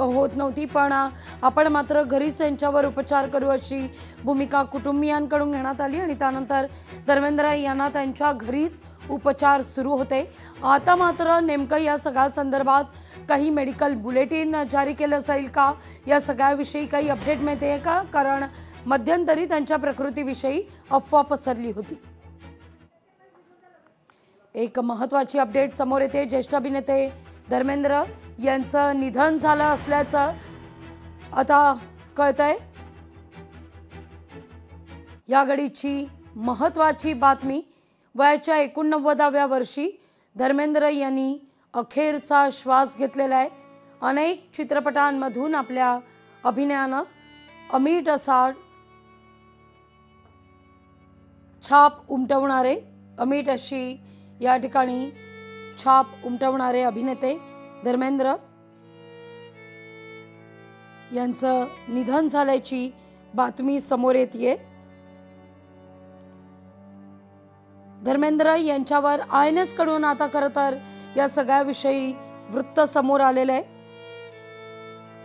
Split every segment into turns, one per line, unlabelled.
होत नव्हती, पण आपण मात्र घरीच त्यांच्यावर उपचार करू अशी भूमिका कुटुंबियांकडून घेण्यात आली आणि त्यानंतर धर्मेंद्र यांना त्यांच्या घरीच उपचार सुरू होते। आता मात्र नेमकं या सगळ्या संदर्भात काही मेडिकल बुलेटिन जारी केलं जाईल का, या सगळ्याविषयी काही अपडेट मिळते का? कारण मध्यंतरी त्यांच्या प्रकृतीविषयी अफवा पसरली होती। एक महत्त्वाची अपडेट समोर येते। ज्येष्ठ अभिनेते धर्मेंद्र यांचं निधन झालं असल्याचं आता कळतंय। या घडीची महत्त्वाची बातमी, वयाच्या 89व्या वर्षी धर्मेंद्र यांनी अखेरचा श्वास घेतलेला आहे। अनेक चित्रपटांमधून आपल्या अभिनयानं अमिट असा छाप उमटवणारे, अमिट अशी या ठिकाणी छाप उमटवणारे अभिनेते धर्मेंद्र यांचं निधन झाल्याची बातमी समोर येते। धर्मेंद्र यांच्यावर INS कडून आता खरं तर या सगळ्याविषयी वृत्त समोर आलेलं आहे।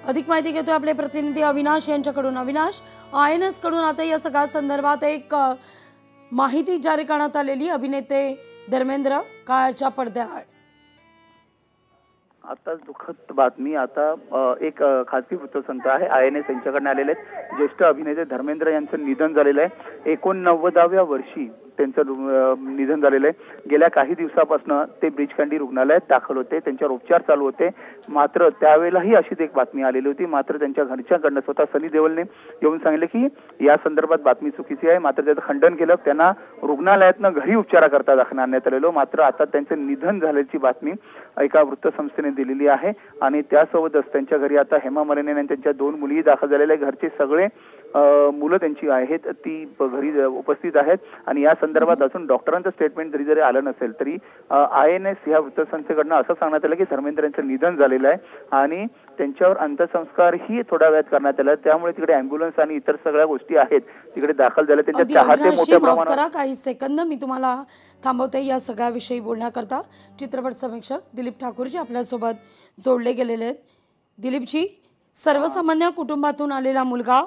अधिक माहिती घेतोय आपले प्रतिनिधी अविनाश यांच्याकडून। अविनाश, INS कडून आता या सगळ्या संदर्भात एक माहिती जारी करण्यात आलेली, अभिनेते धर्मेंद्र काळाच्या पडद्याआड।
आता दुःखद बातमी, आता एक खासगी वृत्तसंस्था आहे INS यांच्याकडून आलेले आहेत। ज्येष्ठ अभिनेते धर्मेंद्र यांचं निधन झालेलं आहे। 89व्या वर्षी त्यांचं निधन झालेलं आहे। गेल्या काही दिवसापासून ते ब्रीच कँडी रुग्णालयात दाखल होते, त्यांच्यावर उपचार चालू होते। मात्र त्यावेळेलाही अशीच एक बातमी आलेली होती। मात्र त्यांच्या घरच्यांकडून स्वतः सनी देओलने येऊन सांगितले की या संदर्भात बातमी चुकीची आहे। मात्र त्याचं खंडन केलं। त्यांना रुग्णालयातनं घरी उपचाराकरता दाखल आणण्यात आलेलो। मात्र आता त्यांचं निधन झाल्याची बातमी एका वृत्तसंस्थेने दिलेली आहे आणि त्यासोबतच त्यांच्या घरी आता हेमा मालिनी आणि त्यांच्या 2 मुलीही दाखल झालेल्या आहेत। घरचे सगळे मुलं त्यांची आहेत ती घरी उपस्थित आहेत आणि या संदर्भात अजून डॉक्टरांचं स्टेटमेंट जरी आलं नसेल तरी INS या वृत्तसंस्थेकडनं असं सांगण्यात आलं की धर्मेंद्र यांचं निधन झालेलं आहे आणि त्यांच्यावर अंत्यसंस्कारही थोड्या वेळात करण्यात आले। त्यामुळे तिकडे ॲम्ब्युलन्स आणि इतर सगळ्या गोष्टी आहेत तिकडे दाखल झाल्या। त्यांच्या चाहते मोठ्या प्रमाणात।
काही सेकंद मी तुम्हाला थांबवते या सगळ्याविषयी बोलण्याकरता। चित्रपट समीक्षक दिलीप ठाकूरजी आपल्यासोबत जोडले गेलेले आहेत। दिलीपजी, सर्वसामान्य कुटुंबातून आलेला मुलगा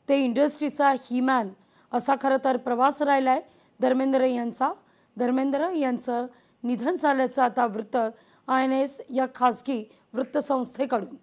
ते इंडस्ट्रीचा हीमॅन असा खरं तर प्रवास राहिलाय धर्मेंद्र यांचा। धर्मेंद्र यांचं निधन झाल्याचं आता वृत्त INS या खासगी वृत्तसंस्थेकडून